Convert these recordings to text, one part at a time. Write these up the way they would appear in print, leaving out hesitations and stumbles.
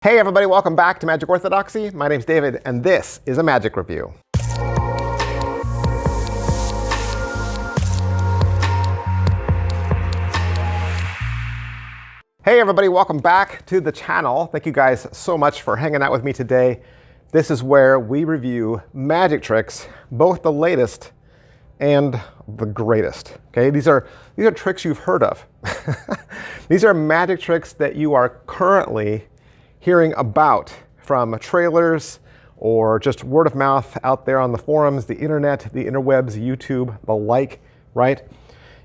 Hey everybody, welcome back to Magic Orthodoxy. My name's David, and this is a magic review. Hey everybody, welcome back to the channel. Thank you guys so much for hanging out with me today. This is where we review magic tricks, both the latest and the greatest. Okay, these are tricks you've heard of. These are magic tricks that you are currently hearing about from trailers or just word of mouth out there on the forums, the internet, the interwebs, YouTube, the like, right?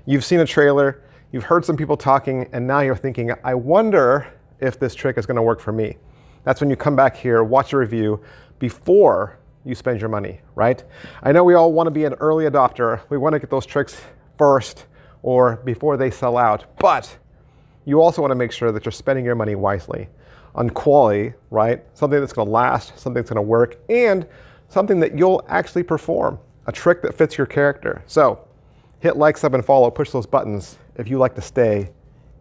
You've seen a trailer, you've heard some people talking, and now you're thinking, I wonder if this trick is going to work for me. That's when you come back here, watch a review before you spend your money, right? I know we all want to be an early adopter. We want to get those tricks first or before they sell out, but you also want to make sure that you're spending your money wisely on quality, right? Something that's going to last, something that's going to work, and something that you'll actually perform, a trick that fits your character. So hit like, sub, and follow, push those buttons if you like to stay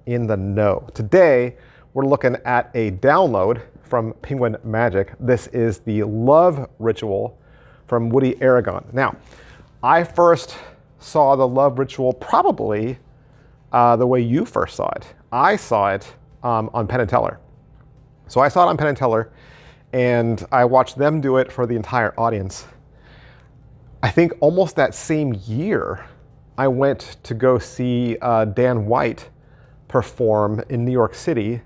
in the know. Today, we're looking at a download from Penguin Magic. This is the Love Ritual from Woody Aragon. Now, I first saw the Love Ritual probably the way you first saw it. I saw it on Penn & Teller. So I saw it on Penn & Teller, and I watched them do it for the entire audience. I think almost that same year, I went to go see Dan White perform in New York City,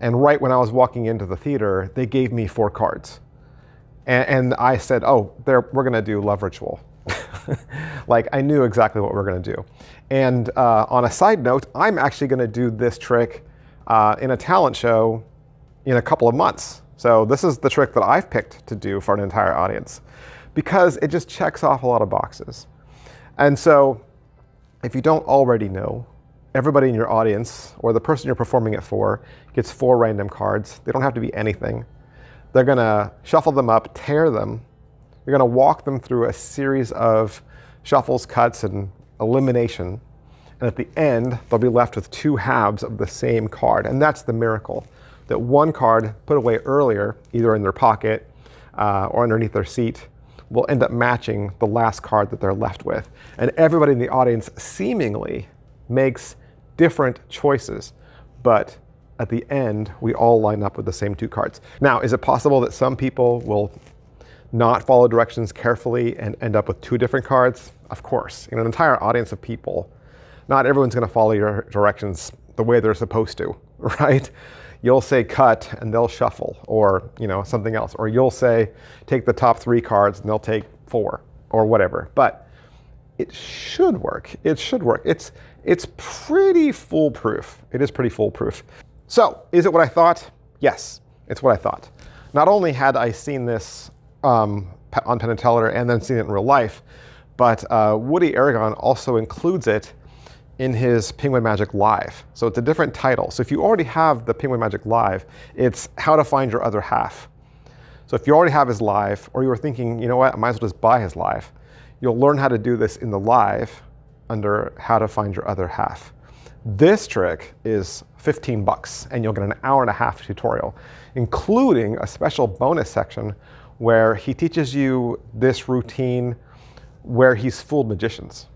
and right when I was walking into the theater, they gave me 4 cards. And I said, oh, we're going to do Love Ritual. Like, I knew exactly what we're going to do. And on a side note, I'm actually going to do this trick in a talent show in a couple of months. So this is the trick that I've picked to do for an entire audience because it just checks off a lot of boxes. And so if you don't already know, everybody in your audience or the person you're performing it for gets 4 random cards. They don't have to be anything. They're gonna shuffle them up, tear them. You're gonna walk them through a series of shuffles, cuts, and elimination. And at the end, they'll be left with 2 halves of the same card. And that's the miracle. That one card put away earlier, either in their pocket or underneath their seat, will end up matching the last card that they're left with. And everybody in the audience seemingly makes different choices, but at the end, we all line up with the same 2 cards. Now, is it possible that some people will not follow directions carefully and end up with 2 different cards? Of course. In an entire audience of people, not everyone's going to follow your directions the way they're supposed to, right? You'll say cut and they'll shuffle, or something else. Or you'll say take the top 3 cards and they'll take 4 or whatever. But it should work. It should work. It's pretty foolproof. It is pretty foolproof. So is it what I thought? Yes, it's what I thought. Not only had I seen this on Penn & Teller and then seen it in real life, but Woody Aragon also includes it in his Penguin Magic Live. So it's a different title. So if you already have the Penguin Magic Live, it's How to Find Your Other Half. So if you already have his Live, or you were thinking, you know what, I might as well just buy his Live, you'll learn how to do this in the Live under How to Find Your Other Half. This trick is $15, and you'll get an hour-and-a-half tutorial, including a special bonus section where he teaches you this routine where he's fooled magicians,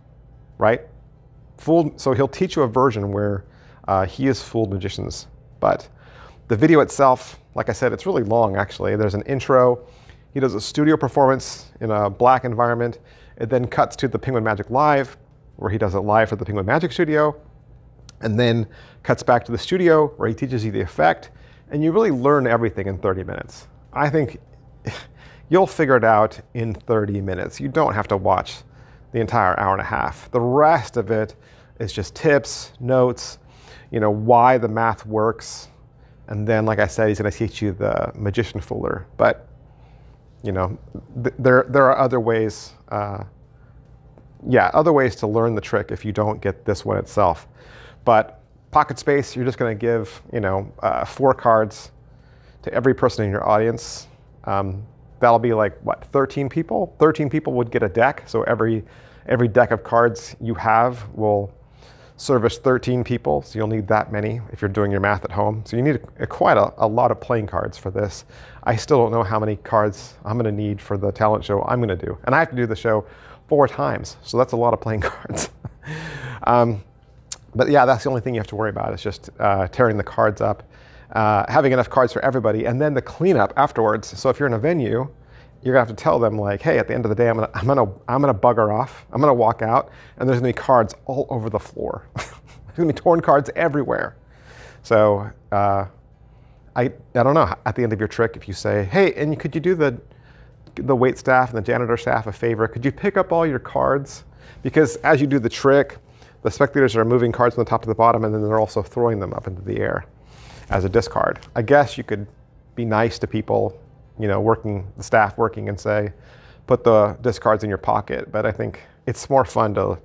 right? So he'll teach you a version where he has fooled magicians. But the video itself, like I said, it's really long actually. There's an intro. He does a studio performance in a black environment. It then cuts to the Penguin Magic Live, where he does it live for the Penguin Magic Studio. And then cuts back to the studio where he teaches you the effect. And you really learn everything in 30 minutes. I think you'll figure it out in 30 minutes. You don't have to watch the entire hour-and-a-half. The rest of it is just tips, notes, why the math works. And then, like I said, he's going to teach you the magician fooler. But, there are other ways, other ways to learn the trick if you don't get this one itself. But pocket space, you're just going to give, 4 cards to every person in your audience. That'll be like, what, 13 people? 13 people would get a deck, so every deck of cards you have will service 13 people, so you'll need that many if you're doing your math at home. So you need quite a lot of playing cards for this. I still don't know how many cards I'm going to need for the talent show I'm going to do. And I have to do the show 4 times, so that's a lot of playing cards. But yeah, that's the only thing you have to worry about is just tearing the cards up, having enough cards for everybody, and then the cleanup afterwards. So if you're in a venue, you're gonna have to tell them like, hey, at the end of the day, I'm gonna bugger off. I'm gonna walk out, and there's gonna be cards all over the floor. There's gonna be torn cards everywhere. So I don't know. At the end of your trick, if you say, hey, and could you do the wait staff and the janitor staff a favor? Could you pick up all your cards? Because as you do the trick, the spectators are moving cards from the top to the bottom, and then they're also throwing them up into the air as a discard. I guess you could be nice to people, you know, the staff working, and say, put the discards in your pocket. But I think it's more fun to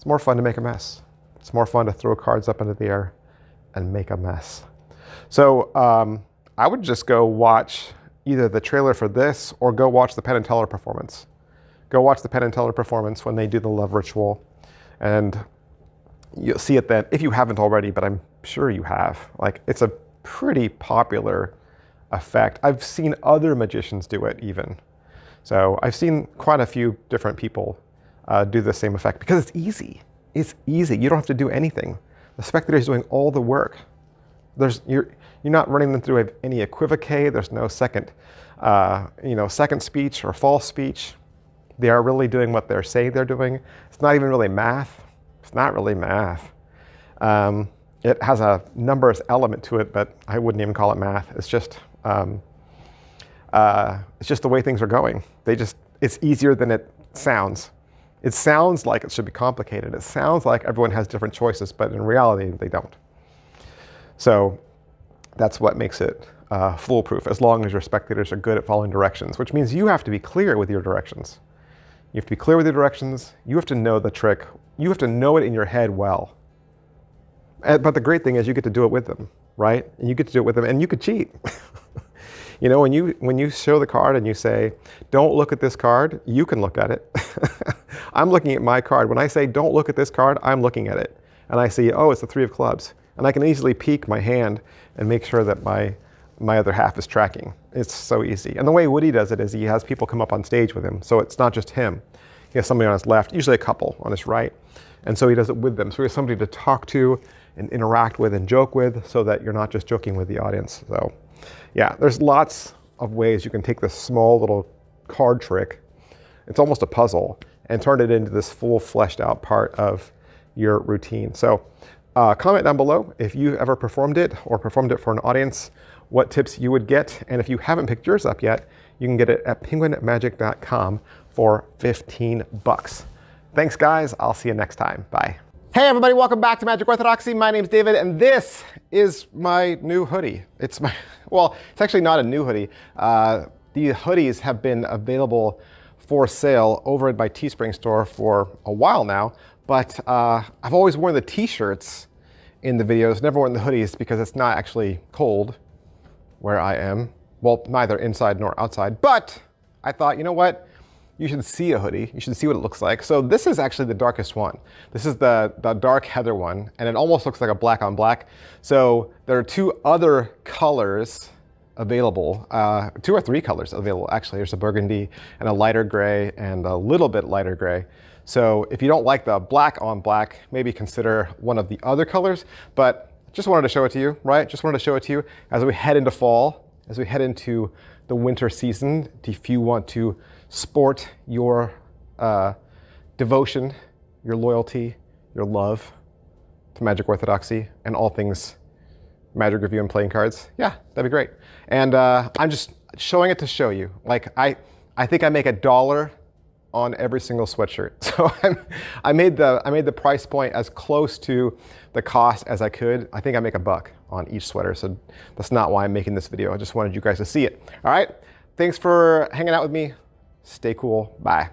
make a mess. It's more fun to throw cards up into the air and make a mess. So I would just go watch either the trailer for this or go watch the Penn and Teller performance. Go watch the Penn and Teller performance when they do the love ritual. And you'll see it then, if you haven't already, but I'm sure you have. Like, it's a pretty popular effect. I've seen other magicians do it even. So I've seen quite a few different people do the same effect because it's easy. It's easy. You don't have to do anything. The spectator is doing all the work. You're not running them through any equivoque. There's no second speech or false speech. They are really doing what they're saying they're doing. It's not even really math. It's not really math. It has a numbers element to it, but I wouldn't even call it math. It's just the way things are going. It's easier than it sounds. It sounds like it should be complicated. It sounds like everyone has different choices, but in reality, they don't. So that's what makes it foolproof, as long as your spectators are good at following directions, which means you have to be clear with your directions. You have to be clear with your directions. You have to know the trick. You have to know it in your head well. But the great thing is you get to do it with them, right? And you get to do it with them, and you could cheat. You know, when you show the card and you say, don't look at this card, you can look at it. I'm looking at my card. When I say, don't look at this card, I'm looking at it. And I see, oh, it's the 3 of clubs. And I can easily peek my hand and make sure that my other half is tracking. It's so easy. And the way Woody does it is he has people come up on stage with him. So it's not just him. He has somebody on his left, usually a couple on his right. And so he does it with them. So he has somebody to talk to and interact with and joke with, so that you're not just joking with the audience. So yeah, there's lots of ways you can take this small little card trick. It's almost a puzzle, and turn it into this full fleshed out part of your routine. So comment down below if you ever performed it or performed it for an audience, what tips you would get. And if you haven't picked yours up yet, you can get it at penguinmagic.com for 15 bucks. Thanks guys, I'll see you next time. Bye. Hey everybody, welcome back to Magic Orthodoxy. My name's David, and this is my new hoodie. It's actually not a new hoodie. The hoodies have been available for sale over at my Teespring store for a while now, but I've always worn the t-shirts in the videos, never worn the hoodies because it's not actually cold where I am. Well, neither inside nor outside, but I thought, you know what? You should see a hoodie. You should see what it looks like. So this is actually the darkest one. This is the dark heather one, and it almost looks like a black on black. So there are 2 other colors available, 2 or 3 colors available actually. There's a burgundy and a lighter gray and a little bit lighter gray. So if you don't like the black on black, maybe consider one of the other colors, but just wanted to show it to you, right? Just wanted to show it to you as we head into fall, as we head into the winter season. If you want to sport your devotion, your loyalty, your love to Magic Orthodoxy and all things Magic Review and playing cards, yeah, that'd be great. And I'm just showing it to show you. Like I think I make $1 on every single sweatshirt. So I made the price point as close to the cost as I could. I think I make $1 on each sweater. So that's not why I'm making this video. I just wanted you guys to see it. All right. Thanks for hanging out with me. Stay cool. Bye.